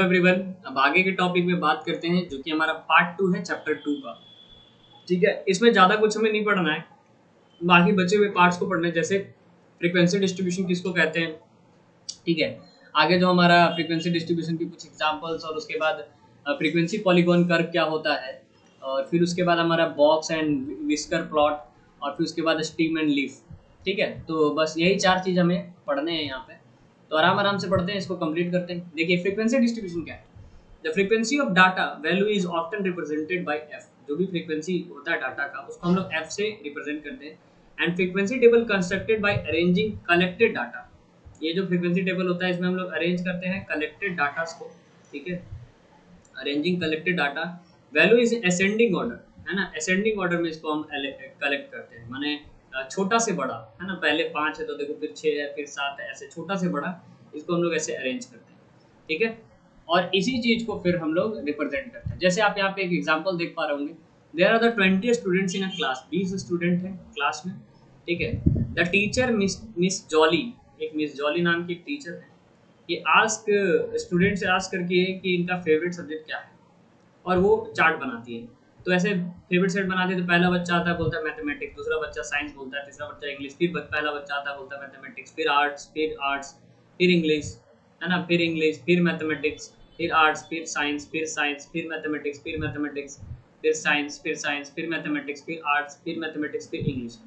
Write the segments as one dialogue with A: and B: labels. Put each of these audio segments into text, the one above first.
A: Everyone, अब आगे के टॉपिक में बात करते हैं जो कि हमारा पार्ट 2 है चैप्टर 2 का। ठीक है, इसमें ज़्यादा कुछ हमें नहीं पढ़ना है, बाकी बचे हुए पार्ट्स को पढ़ना है, जैसे फ्रीक्वेंसी डिस्ट्रीब्यूशन किसको कहते हैं। ठीक है, आगे जो हमारा फ्रीक्वेंसी डिस्ट्रीब्यूशन के कुछ एग्जांपल्स और उसके बाद फ्रीक्वेंसी पॉलीगॉन कर्व क्या होता है, और फिर उसके बाद हमारा बॉक्स एंड विस्कर प्लॉट, और फिर उसके बाद स्टीम एंड लीफ। ठीक है, तो बस यही 4 चीज़ हमें पढ़ने हैं यहाँ पे, तो आराम आराम से पढ़ते हैं, इसको कंप्लीट करते हैं। देखिए फ्रीक्वेंसी डिस्ट्रीब्यूशन क्या है। The frequency of data value is often represented by F. जो भी फ्रीक्वेंसी होता है डाटा का, उसको हम लोग एफ से रिप्रेजेंट करते हैं। And frequency table constructed by arranging collected data. ये जो फ्रीक्वेंसी टेबल होता है, इसमें हम लोग अरेंज करते हैं कलेक्टेड डाटा को। ठीक है, arranging collected data. Value is ascending order, है ना, असेंडिंग ऑर्डर में इसको हम कलेक्ट करते हैं, माने छोटा से बड़ा, है ना, पहले 5 है तो देखो फिर 6 है फिर 7 है, ऐसे छोटा से बड़ा इसको हम लोग ऐसे अरेंज करते हैं। ठीक है, और इसी चीज को फिर हम लोग रिप्रेजेंट करते हैं। जैसे आप यहाँ पे एक एग्जांपल देख पा रहे होंगे, there are the 20 students in a class. 20 student हैं क्लास में। ठीक है, द टीचर मिस जॉली, एक मिस जॉली नाम की एक टीचर है, ये आस्क स्टूडेंट से आस्क करके कि इनका फेवरेट सब्जेक्ट क्या है, और वो चार्ट बनाती है। तो ऐसे फेवरेट सेट बनाती है, तो पहला बच्चा आता है बोलता है मैथमेटिक्स, दूसरा बच्चा साइंस बोलता है, तीसरा बच्चा इंग्लिश, फिर पहला बच्चा आता है बोलता है मैथमेटिक्स, फिर आर्ट्स, फिर इंग्लिश, है ना, फिर इंग्लिश, फिर मैथमेटिक्स, फिर आर्ट्स, फिर साइंस, फिर साइंस, फिर मैथमेटिक्स, फिर मैथमेटिक्स, फिर साइंस, फिर साइंस, फिर मैथमेटिक्स, फिर आर्ट्स, फिर मैथमेटिक्स, फिर इंग्लिश।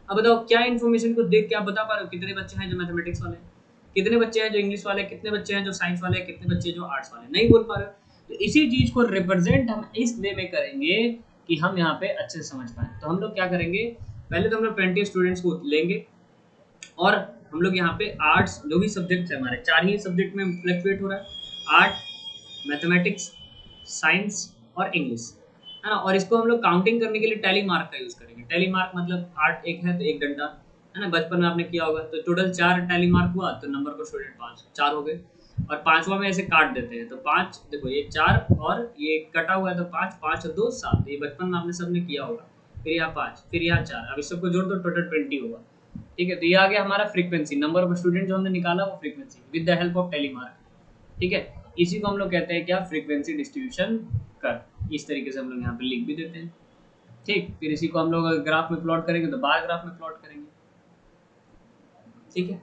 A: अब बताओ क्या इन्फॉर्मेशन को देख के आप बता पा रहे हो कितने बच्चे हैं जो मैथमेटिक्स वाले हैं, कितने बच्चे हैं जो इंग्लिश वाले, कितने बच्चे हैं जो साइंस वाले, कितने बच्चे जो आर्ट्स वाले, नहीं बोल पा रहे हो। तो इसी चीज को रिप्रेजेंट हम इस वे में करेंगे कि हम यहाँ पे अच्छे से समझ पाए। तो हम लोग क्या करेंगे, पहले तो हम लोग 20 स्टूडेंट्स को लेंगे, और हम लोग यहाँ पे आर्ट्स जो भी सब्जेक्ट है, हमारे 4 ही सब्जेक्ट में फ्लक्चुएट हो रहा है, आर्ट, मैथमेटिक्स, साइंस और इंग्लिश, है ना। और इसको हम लोग काउंटिंग करने के लिए टैली मार्क का यूज करेंगे। टैली मार्क मतलब 8 एक है तो एक डंडा, है ना, बचपन में आपने किया होगा। तो टोटल 4 टैली मार्क हुआ तो नंबर को स्टूडेंट 5 4 हो गए, और पांचवा में ऐसे काट देते हैं, तो 5 देखो ये 4 और ये कटा हुआ है, तो 5 5 और 2 7, ये बचपन में आपने सबने किया होगा। फिर यहाँ 5, फिर यहाँ 4, अब इस सबको जोड़ दो टोटल 20 होगा। ठीक है, तो ये आ गया हमारा फ्रीक्वेंसी, नंबर ऑफ स्टूडेंट जो हमने निकाला वो frequency with the help of tally mark. ठीक है, इसी को हम लोग कहते हैं क्या, फ्रीक्वेंसी डिस्ट्रीब्यूशन कर्व। इस तरीके से हम लोग यहाँ पे लिख भी देते हैं। ठीक, फिर इसी को हम लोग ग्राफ में प्लॉट करेंगे तो बार ग्राफ में प्लॉट करेंगे। ठीक है,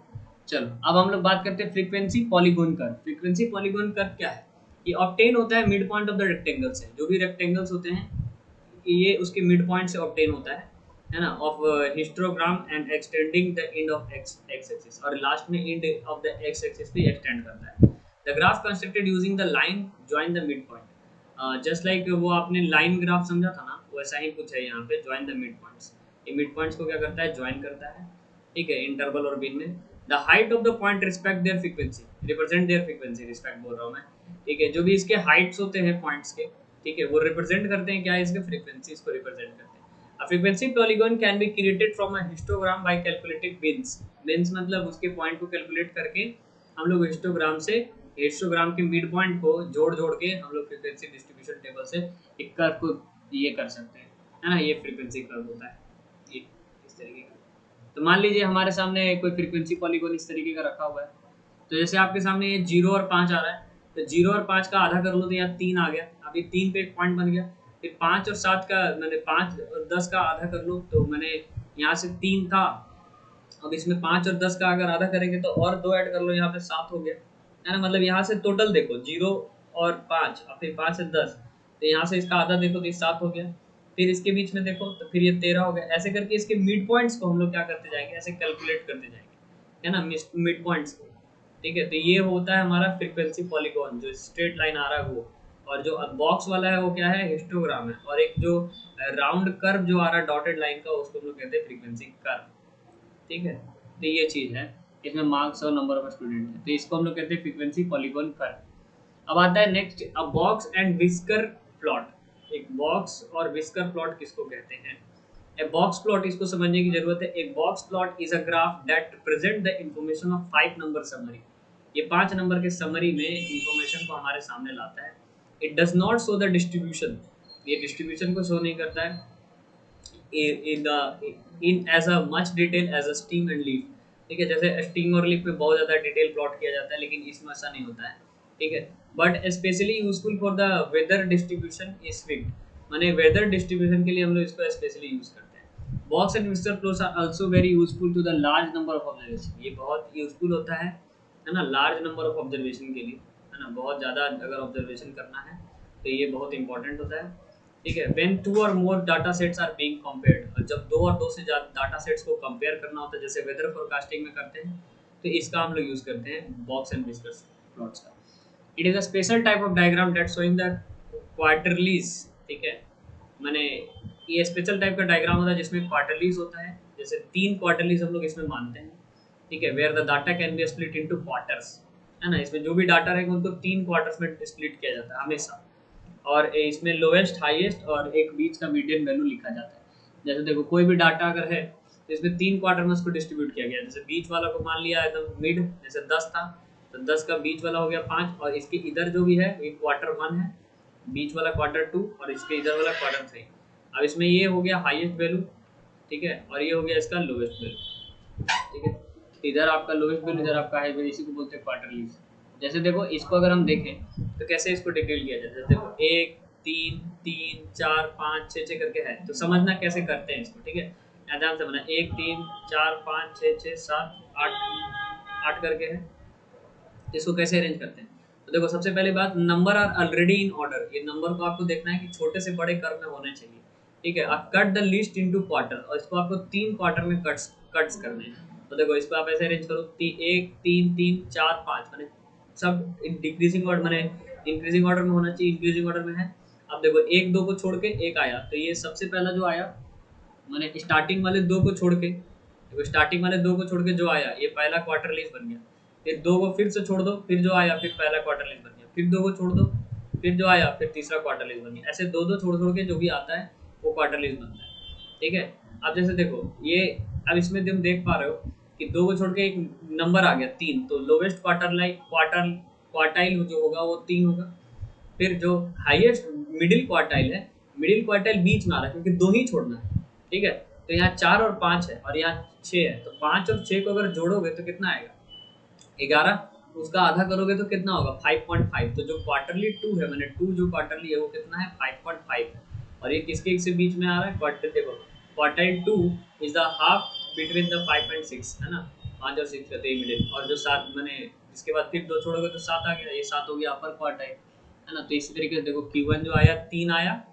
A: चलो अब हम लोग बात करते हैं frequency polygon curve. Frequency polygon curve क्या है, ये ऑब्टेन होता है mid point of the rectangle से। जो भी रेक्टेंगल्स होते हैं ये उसके मिड पॉइंट से ऑब्टेन होता है ना, of histogram and extending the end of X axis, और लास्ट में end of the X axis पे एक्सटेंड करता है। The graph constructed using the line join the mid point. Just like वो आपने लाइन ग्राफ समझा था ना, वैसा ही कुछ है यहाँ पे, जॉइन द मिड पॉइंट्स। ये मिड पॉइंट्स को क्या करता है, ज्वाइन करता है। ठीक है, इंटरवल और बीन में। The height of the point respect there frequency, represent there frequency, respect बोल रहा हूँ मैं। ठीक है, जो भी इसके हाइट्स होते हैं पॉइंट्स के, ठीक है, वो रिप्रेजेंट करते हैं क्या, इसके फ्रीक्वेंसीज को रिप्रेजेंट करते हैं। A frequency polygon can be created from a histogram by calculating bins. Bins मतलब उसके पॉइंट को कैलकुलेट करके हम लोग हिस्टोग्राम से, हिस्टोग्राम के मिड पॉइंट को जोड़ जोड़ के हम लोग फ्रीक्वेंसी डिस्ट्रीब्यूशन टेबल से एक कर्व को ये कर सकते हैं, है ना। ये फ्रीक्वेंसी कर्व होता है, ये इस तरीके का। तो मान लीजिए हमारे सामने कोई फ्रीक्वेंसी पॉलीगॉन इस तरीके का रखा हुआ है, तो जैसे आपके सामने ये 0 और 5 आ रहा है, तो 0 और 5 का आधा कर लो तो यहाँ 3 आ गया, अभी 3 पे एक पॉइंट बन गया। फिर 5 और 7 का, मैंने 5 और 10 का आधा कर लो, तो मैंने यहाँ से 3 था, अब इसमें 5 और 10 का अगर आधा करेंगे तो और 2 ऐड कर लो, यहाँ पे 7 हो गया, है ना। मतलब यहाँ से टोटल देखो 0 और 5 और फिर 5 से 10, तो यहाँ से इसका आधा देखो तो ये 7 हो गया, फिर इसके बीच में देखो तो फिर ये 13 हो गया। ऐसे करके इसके मिड पॉइंट्स को हम लोग क्या करते जाएंगे, ऐसे कैलकुलेट करते जाएंगे, है ना, मिड पॉइंट्स को। ठीक है, तो ये होता है हमारा फ्रीक्वेंसी पॉलीगॉन, जो स्ट्रेट लाइन आ रहा है वो, और जो बॉक्स वाला है वो क्या है, हिस्टोग्राम है, और एक जो राउंड कर्व जो आ रहा है डॉटेड लाइन का, उसको हम लोग कहते हैं फ्रीक्वेंसी कर्व। ठीक है, तो ये चीज है, इसमें मार्क्स और नंबर ऑफ स्टूडेंट है, तो इसको हम लोग कहते हैं फ्रीक्वेंसी पॉलीगॉन कर्व। अब आता है next, a box and whisker plot. एक बॉक्स और विस्कर प्लॉट किसको कहते हैं, ए बॉक्स प्लॉट, इसको समझने की जरूरत है। एक box plot is a graph that represent the information of 5 number summary. ये 5 नंबर के समरी में इंफॉर्मेशन को हमारे सामने लाता है। It does not show the distribution, ये डिस्ट्रीब्यूशन को शो नहीं करता है in as a much detail as a steam and leaf. ठीक है, जैसे स्टीम और लीफ में बहुत ज़्यादा डिटेल प्लॉट किया जाता है, लेकिन इसमें ऐसा नहीं होता है। ठीक है। But specially useful for the whether distribution is swift, माने वेदर डिस्ट्रीब्यूशन के लिए हम लोग इसको स्पेशली यूज करते हैं। Box and whisker plots are also very useful to the large number of observation, ये बहुत यूजफुल होता है ना, लार्ज नंबर ऑफ ऑब्जर्वेशन के लिए, है ना, बहुत ज़्यादा अगर ऑब्जर्वेशन करना है तो ये बहुत इंपॉर्टेंट होता है। ठीक है। When two or more data sets are being compared, जब दो और दो से ज़्यादा डाटा सेट्स को कंपेयर करना होता है, जैसे वेदर फोरकास्टिंग में करते हैं, तो इसका हम लोग यूज़ करते हैं बॉक्स एंड व्हिस्कर प्लॉट्स का। It is a special type of diagram that showing the quartiles, ठीक है, माने ये स्पेशल टाइप का डायग्राम होता है जिसमें क्वार्टरलीज होता है, जैसे 3 क्वार्टरलीज हम लोग इसमें मानते हैं। ठीक है। Where the data can be split into quarters, है ना, इसमें जो भी डाटा रहेंगे उनको 3 क्वार्टर्स में स्प्लिट किया जाता है हमेशा, और इसमें लोएस्ट, हाईएस्ट और एक बीच का मीडियन वैल्यू लिखा जाता है। जैसे देखो कोई भी डाटा अगर है तो इसमें 3 क्वार्टर में उसको डिस्ट्रीब्यूट किया गया, जैसे बीच वाला को मान लिया एकदम मिड, जैसे 10 था तो 10 का बीच वाला हो गया 5, और इसके इधर जो भी है ये क्वार्टर 1 है, बीच वाला क्वार्टर 2 और इसके इधर वाला क्वार्टर 3। अब इसमें ये हो गया हाईएस्ट वैल्यू, ठीक है, और ये हो गया इसका लोएस्ट वैल्यू। ठीक है। इधर आपका लोएस्ट वैल्यू, इधर आपका हाई वैल्यू, इसी को बोलते हैं क्वार्टरलीज। जैसे देखो इसको अगर हम देखें तो कैसे इसको डिटेल किया जाए, जैसे देखो 1 3 3 4 5 6 6 करके है, तो समझना कैसे करते हैं इसको। ठीक है, ध्यान से बना, 1 3 4 5 6 6 7 8 8 करके है, इसको कैसे अरेंज करते हैं। तो देखो सबसे पहली बात, number are already in order, ये नंबर को आपको देखना है कि छोटे से बड़े क्रम में होने चाहिए। ठीक है। अब cut the list into quarter, और इसको आपको 3 क्वार्टर में कट्स करने हैं। तो देखो इसको आप ऐसे अरेंज करो, 1 3 3 4 5, माने सब डिक्रीजिंग ऑर्डर, माने इंक्रीजिंग ऑर्डर में होना चाहिए, इंक्रीजिंग ऑर्डर में है। अब देखो 1 2 को छोड़ के एक आया, तो ये सबसे पहला जो आया, माने स्टार्टिंग वाले 2 को छोड़ के, देखो स्टार्टिंग वाले 2 को छोड़ के जो आया ये पहला क्वार्टर लिस्ट बन गया। फिर 2 को फिर से छोड़ दो, फिर जो आया फिर पहला क्वार्टर लिस्ट बन गया, फिर 2 को छोड़ दो, फिर जो आया फिर तीसरा क्वार्टर लिस्ट बन गया। ऐसे 2 2 छोड़ छोड़ के जो भी आता है वो क्वार्टर लिस्ट बनता है। ठीक है। अब जैसे देखो ये, अब इसमें तुम देख पा रहे हो कि 2 को छोड़ के एक नंबर आ गया 3, तो लोवेस्ट क्वार्टाइल जो होगा वो 3 होगा। फिर जो हाईएस्ट मिडिल क्वार्टाइल है, मिडिल क्वार्टाइल बीच में आ रहा है क्योंकि 2 ही छोड़ना है। ठीक है। तो यहाँ 4 और 5 है और यहाँ 6 है, तो 5 और 6 को अगर जोड़ोगे तो कितना आएगा 11, उसका आधा करोगे तो कितना होगा 5.5। तो जो क्वार्टरली 2 है, मैंने 2 जो क्वार्टरली है वो कितना है 5.5 है, और ये किसके से बीच में आ रहा है क्वार्टर, देखो quartile 2 is the half between the 5.6, है ना, 5 और 6 का मिडिल, और जो 7 मैंने इसके बाद फिर 2 छोड़ोगे तो 7 आ गया, ये 7 हो गया अपर क्वार्टाइल, है ना। तो इसी तरीके से देखो Q1 जो आया 3 आया,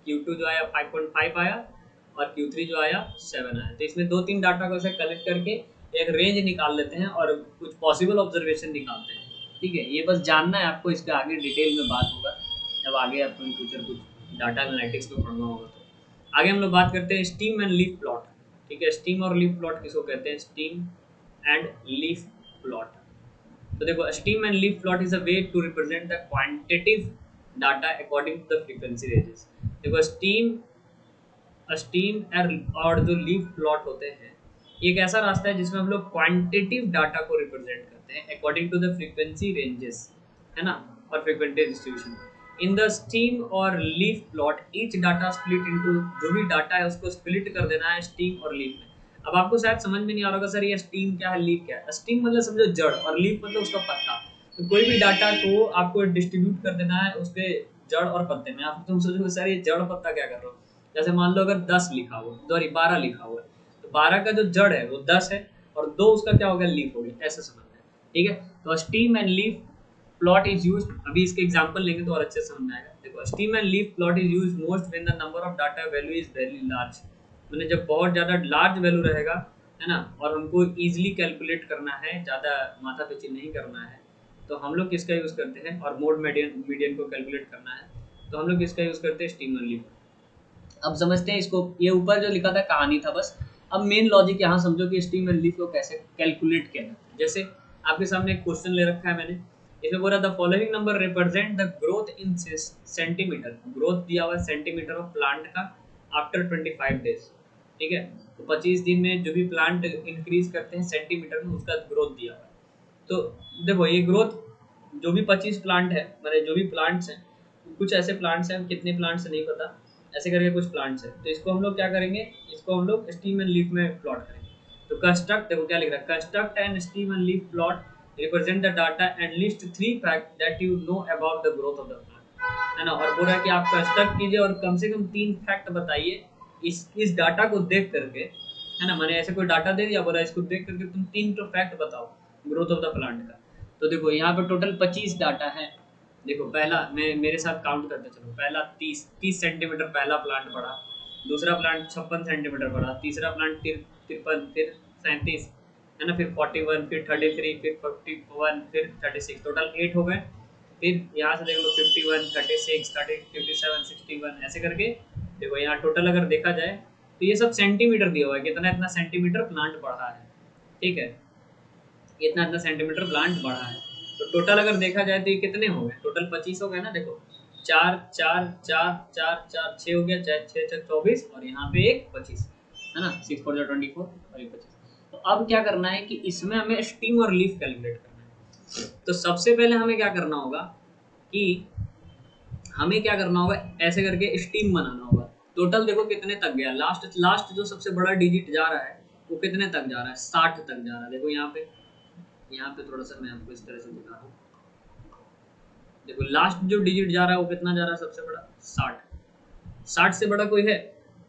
A: Q2 जो आया 5.5 आया, और Q3 जो आया 7 आया। तो इसमें 2-3 डाटा को ऐसे कलेक्ट करके एक रेंज निकाल लेते हैं और कुछ पॉसिबल ऑब्जर्वेशन निकालते हैं। ठीक है, ये बस जानना है आपको, इसके आगे डिटेल में बात होगा जब आगे आपको इन फ्यूचर कुछ डाटा एनालिटिक्स में पढ़ना होगा। तो आगे हम लोग बात करते हैं स्टीम एंड लीफ प्लॉट। ठीक है, स्टीम और लीफ प्लॉट किसको कहते हैं, स्टीम एंड लीफ प्लॉट। तो देखो stem and leaf plot is a way to represent the quantitative data according to the frequency ranges. देखो स्टीम और जो लीफ प्लॉट होते हैं, एक ऐसा रास्ता है जिसमें हम लोग क्वांटिटेटिव डाटा को रिप्रेजेंट करते हैं according to the frequency ranges, है ना, और frequency distribution. In the stem और leaf plot each data split into, जो भी डाटा है उसको स्प्लिट कर देना है स्टीम और लीफ में। अब आपको शायद समझ में नहीं आ रहा होगा सर ये स्टीम क्या है, लीफ क्या है। स्टीम मतलब समझो जड़, और लीफ मतलब उसका पत्ता। तो कोई भी डाटा को आपको डिस्ट्रीब्यूट कर देना है उसके जड़ और पत्ते में। आप तुम सोचोगे सर ये जड़ पत्ता क्या कर रहे हो, जैसे मान लो अगर 10 लिखा हुआ, सॉरी 12 लिखा हुआ है, तो 12 का जो जड़ है वो 10 है, और 2 उसका क्या हो गया लीफ हो गया, ऐसे समझना है। ठीक है। तो steam and leaf plot is used, अभी इसके एग्जांपल लेंगे तो और अच्छे से समझ में आएगा। देखो stem and leaf plot is used most when the number of data value is very large, मतलब जब बहुत ज़्यादा लार्ज वैल्यू रहेगा, है ना, और हमको इजीली कैलकुलेट करना है, ज़्यादा माथा पीछी नहीं करना है, तो हम लोग किसका यूज़ करते हैं, और मोड मीडियन को कैलकुलेट करना है तो हम लोग किसका यूज़ करते हैं, स्टीम एंड लीफ। अब समझते हैं इसको, ये ऊपर जो लिखा था कहानी था बस। अब मेन लॉजिक यहाँ समझो कि स्टीम एंड लीफ को कैसे कैलकुलेट किया जाता है। जैसे आपके सामने एक क्वेश्चन ले रखा है मैंने, इसमें बोला the following number represent the growth in centimetre, growth दिया हुआ है सेंटीमीटर ऑफ प्लांट का आफ्टर 25 डेज। ठीक है, तो 25 दिन में जो भी प्लांट इंक्रीज करते हैं सेंटीमीटर में, उसका ग्रोथ दिया हुआ है। तो देखो ये ग्रोथ जो भी 25 प्लांट है, मतलब जो भी प्लांट्स हैं, कुछ ऐसे प्लांट्स हैं, कितने प्लांट्स नहीं पता, ऐसे करके कुछ प्लांट्स हैं, तो इसको हम लोग क्या करेंगे, इसको हम लोग स्टीम एंड लीफ में प्लॉट करेंगे। तो कंस्ट्रक्ट, देखो क्या लिख रहा है, construct and steam and leaf plot represent the data and list 3 fact that you know about the growth of the plant, है ना। और बोल रहा है कि आप कंस्ट्रक्ट कीजिए और कम से कम 3 फैक्ट बताइए इस डाटा को देख करके, है ना। मैंने ऐसे कोई डाटा दे दिया, बोला इसको देख करके तुम 3 तो फैक्ट बताओ ग्रोथ ऑफ द प्लांट का। तो देखो यहाँ पे टोटल 25 डाटा है। देखो पहला, मैं मेरे साथ काउंट करते चलो। पहला 30 सेंटीमीटर पहला प्लांट बढ़ा, दूसरा प्लांट 56 सेंटीमीटर बढ़ा, तीसरा प्लांट 53, फिर 37, है ना, फिर 41, फिर 33, फिर 41, फिर 36, टोटल 8 हो गए। फिर यहाँ से देख लो 51, 36, 30, 57, 61, ऐसे करके देखो यहाँ टोटल अगर देखा जाए तो ये सब सेंटीमीटर दिया हुआ है, कितना इतना सेंटीमीटर प्लांट बढ़ा है, ठीक है, इतना इतना सेंटीमीटर प्लांट बढ़ा है। तो टोटल अगर देखा जाए तो ये कितने हो गए, टोटल 25 हो गए ना। देखो 4 4 4 4 4 6 हो गया, 6 6 24 और यहाँ पे एक 25, है ना, 6 4 24 और एक 25। तो अब क्या करना है कि इसमें हमें स्टीम और लीफ कैलकुलेट करना है। तो सबसे पहले हमें क्या करना होगा कि हमें क्या करना होगा, ऐसे करके स्टीम बनाना होगा। टोटल देखो कितने तक गया, लास्ट लास्ट जो सबसे बड़ा डिजिट जा रहा है वो कितने तक जा रहा है, 60 तक जा रहा है। देखो यहाँ पे थोड़ा सा मैं आपको इस तरह से दिखा रहा हूँ। देखो लास्ट जो डिजिट जा रहा है वो कितना जा रहा है, सबसे बड़ा 60। 60 से बड़ा कोई है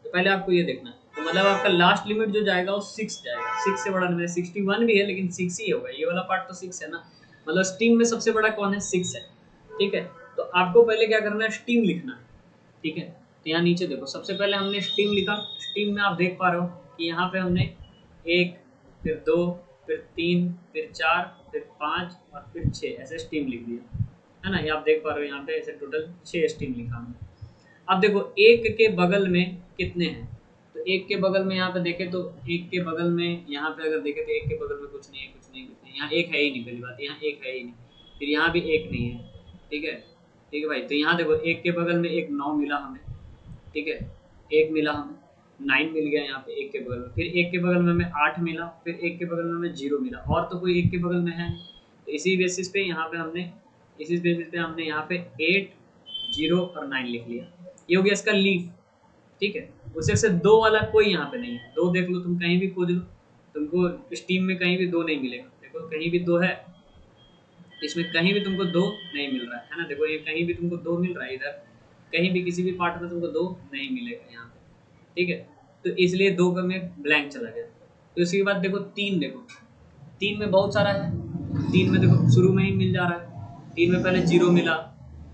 A: तो पहले आपको ये देखना है। तो मतलब आपका लास्ट लिमिट जो जाएगा वो 6 जाएगा। 6 से बड़ा नहीं, 61 भी है लेकिन 6 ही होगा, ये वाला पार्ट तो 6 है ना। मतलब स्टीम में सबसे बड़ा कौन है, 6 है, ठीक है। तो आपको पहले क्या करना है, स्टीम लिखना है, ठीक है। तो यहाँ नीचे देखो सबसे पहले हमने स्टीम लिखा। स्टीम में आप देख पा रहे हो कि यहाँ पे हमने 1, फिर 2, फिर 3, फिर 4, फिर 5 और फिर 6 ऐसे स्टीम लिख दिया, है ना। ये आप देख पा रहे हो यहाँ पे ऐसे टोटल 6 स्टीम लिखा हमने। अब देखो एक के बगल में कितने हैं, तो एक के बगल में यहाँ पे देखे तो एक के बगल में यहाँ पे अगर देखे तो एक के बगल में कुछ नहीं है, कुछ नहीं, कुछ नहीं। यहाँ एक है ही नहीं, पहली बात यहाँ एक है ही नहीं, फिर यहाँ भी एक नहीं है, ठीक है, ठीक है भाई। तो यहाँ देखो एक के बगल में एक 9 मिला हमें, ठीक है, एक मिला हमें 9 मिल गया यहाँ पे एक के बगल में। फिर एक के बगल में हमें 8 मिला, फिर एक के बगल में हमें 0 मिला, और तो कोई एक के बगल में है नहीं। तो इसी बेसिस पे यहाँ पे हमने यहाँ पे 8, 0 और 9 लिख लिया। ये हो गया इसका लीफ, ठीक है। उससे से 2 वाला कोई यहाँ पे नहीं है। 2 देख लो, तुम कहीं भी खोज लो, तुमको स्टीम में कहीं भी 2 नहीं मिलेगा। देखो कहीं भी 2 है, इसमें कहीं भी तुमको 2 नहीं मिल रहा है ना। देखो ये कहीं भी तुमको 2 मिल रहा है, इधर कहीं भी किसी भी पार्ट में तुमको 2 नहीं मिलेगा यहाँ पे, ठीक है। तो इसलिए 2 का में ब्लैंक चला गया। तो उसके बाद देखो 3, देखो 3 में बहुत सारा है। 3 में देखो शुरू में ही मिल जा रहा है। 3 में पहले 0 मिला,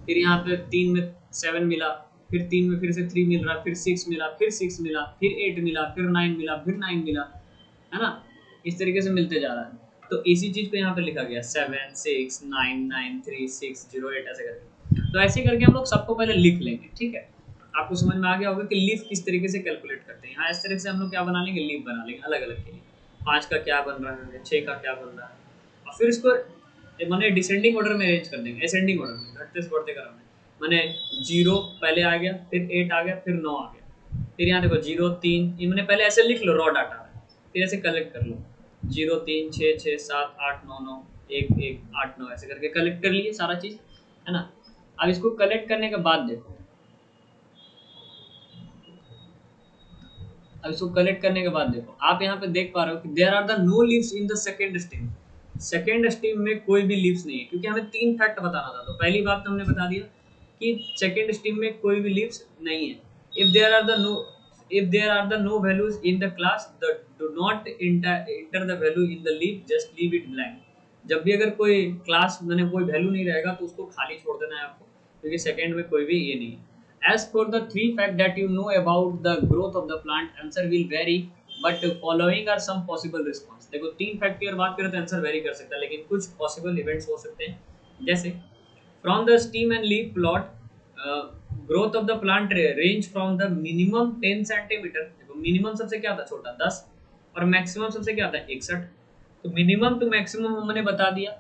A: फिर यहाँ पे 3 में 7 मिला, फिर 3 में फिर से 3 मिल रहा है, फिर 6 मिला, फिर 6 मिला, फिर 8 मिला, फिर 9 मिला, फिर 9 मिला, है ना। इस तरीके से मिलते जा रहा है। तो इसी चीज को यहाँ पे लिखा गया 7 6 9 9 3 6 0 8 ऐसे करके। तो ऐसे करके हम लोग सबको पहले लिख लेंगे, ठीक है। आपको समझ में आ गया होगा कि लीफ किस तरीके से कैलकुलेट करते हैं। यहाँ इस तरह से हम लोग क्या बना लेंगे, लीफ बना लेंगे अलग अलग के लिए। 5 का क्या बन रहा है, 6 का क्या बन रहा है, और फिर इसको मैंने डिसेंडिंग ऑर्डर में अरेंज कर देंगे, असेंडिंग ऑर्डर में, घटते से बढ़ते क्रम में। मैंने 0 पहले आ गया, फिर 8 आ गया, फिर 9 आ गया, फिर यहाँ देखो 0 3, ये मैंने पहले ऐसे लिख लो रॉ डाटा में, फिर ऐसे कलेक्ट कर लो 0 3 6 6 7 8 9 9 1 1 8 9 ऐसे करके कलेक्ट कर लिए सारा चीज, है ना। अब इसको कलेक्ट करने के बाद देखो, अब इसको कलेक्ट करने के बाद देखो आप यहाँ पे देख पा रहे हो कि there are the no leaves in the second stream. Second stream में कोई भी लीव्स नहीं है, क्योंकि हमें 3 फैक्ट बताना था। तो पहली बात तो हमने बता दिया कि सेकंड स्ट्रीम में कोई भी लीव्स नहीं है। If there are the no values in the class, do not enter the value in the leave, just leave it blank. जब भी अगर कोई क्लास मैंने कोई वैल्यू नहीं रहेगा तो उसको खाली छोड़ देना है आपको, क्योंकि सेकंड में कोई भी ये नहीं है। As for the 3 facts that you know about the growth of the plant, answer will vary, but following are some possible response. देखो 3 फैक्ट की अगर बात करें तो आंसर वेरी कर सकता है, लेकिन कुछ पॉसिबल इवेंट्स हो सकते हैं। जैसे from the steam and leaf plot, growth of the plant range from the minimum 10 centimetre. देखो मिनिमम सबसे क्या था, छोटा 10, और मैक्सिमम सबसे क्या था, 61। तो मिनिमम टू मैक्सिमम हमने बता दिया,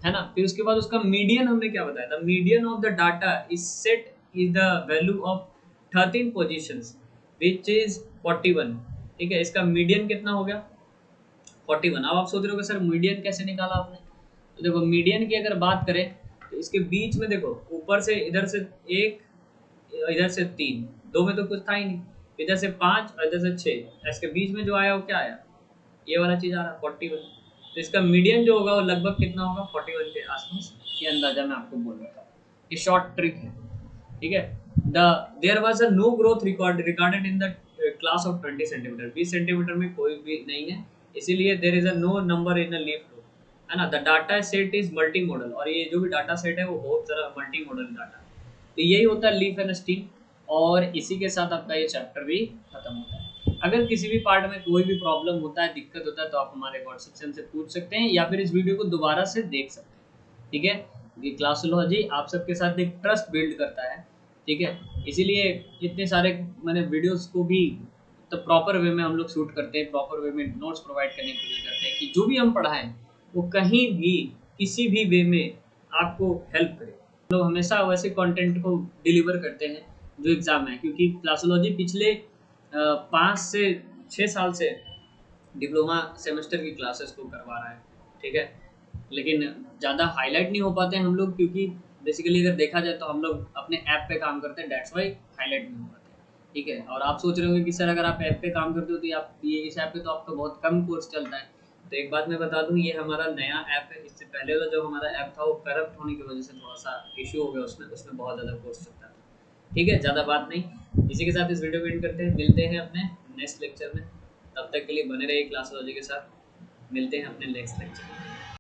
A: है ना। फिर उसके बाद उसका मीडियन हमने क्या बताया था, median of the data is set is the value of 13 positions which is 41, ठीक है। इसका मीडियन कितना हो गया, 41। अब आप सोच रहे हो सर मीडियन कैसे निकाला आपने। तो देखो मीडियन की अगर बात करें तो इसके बीच में देखो ऊपर से इधर से 1, इधर से 3, 2 में तो कुछ था ही नहीं, इधर से 5 और इधर से 6, इसके बीच में जो आया वो क्या आया, ये वाला चीज आ रहा 41, तो इसका मीडियन जो होगा वो लगभग कितना होगा 41 के आसपास, ये अंदाजा मैं आपको बोल रहा था। ये शॉर्ट ट्रिक है, ठीक है। There was a no growth recorded in the class of 20 centimetre, 20 centimetre में कोई भी नहीं है, इसीलिए there is a no number in a leaf row, है ना। The data set is multimodal, और ये जो भी डाटा सेट है वो बहुत सारा मल्टी मॉडल डाटा, तो यही होता है लीफ एंड स्टीम। और इसी के साथ आपका ये चैप्टर भी खत्म होता है। अगर किसी भी पार्ट में कोई भी प्रॉब्लम होता है, दिक्कत होता है, तो आप हमारे व्हाट्सएप सेक्शन से पूछ सकते हैं या फिर इस वीडियो को दोबारा से देख सकते हैं, ठीक है। ये क्लासोलॉजी आप सबके साथ एक ट्रस्ट बिल्ड करता है, ठीक है। इसीलिए इतने सारे मैंने वीडियोस को भी तो प्रॉपर वे में हम लोग शूट करते हैं, प्रॉपर वे में नोट्स प्रोवाइड करने की कोशिश करते हैं कि जो भी हम पढ़ाएं वो कहीं भी किसी भी वे में आपको हेल्प करे। हम लोग हमेशा वैसे कंटेंट को डिलीवर करते हैं जो एग्ज़ाम है, क्योंकि क्लासोलॉजी पिछले 5 से 6 साल से डिप्लोमा सेमेस्टर की क्लासेस को करवा रहा है, ठीक है। लेकिन ज़्यादा हाईलाइट नहीं हो पाते हैं हम लोग, क्योंकि बेसिकली अगर देखा जाए तो हम लोग अपने ऐप पे काम करते हैं, डेट्स वाई हाईलाइट नहीं हो पाते हैं, ठीक है। और आप सोच रहे होंगे कि सर अगर आप ऐप पे काम करते हो तो आप ये इस ऐप पे तो आपका बहुत कम कोर्स चलता है। तो एक बात मैं बता दूं, ये हमारा नया ऐप है। इससे पहले वाला जो हमारा ऐप था वो करप्ट होने की वजह से थोड़ा सा इशू हो गया, उसमें बहुत ज़्यादा कोर्स चलता था, ठीक है। ज़्यादा बात नहीं, इसी के साथ इस वीडियो को एंड करते हैं, मिलते हैं अपने नेक्स्ट लेक्चर में। तब तक के लिए बने रहिए क्लासोलॉजी के साथ, मिलते हैं अपने नेक्स्ट लेक्चर में।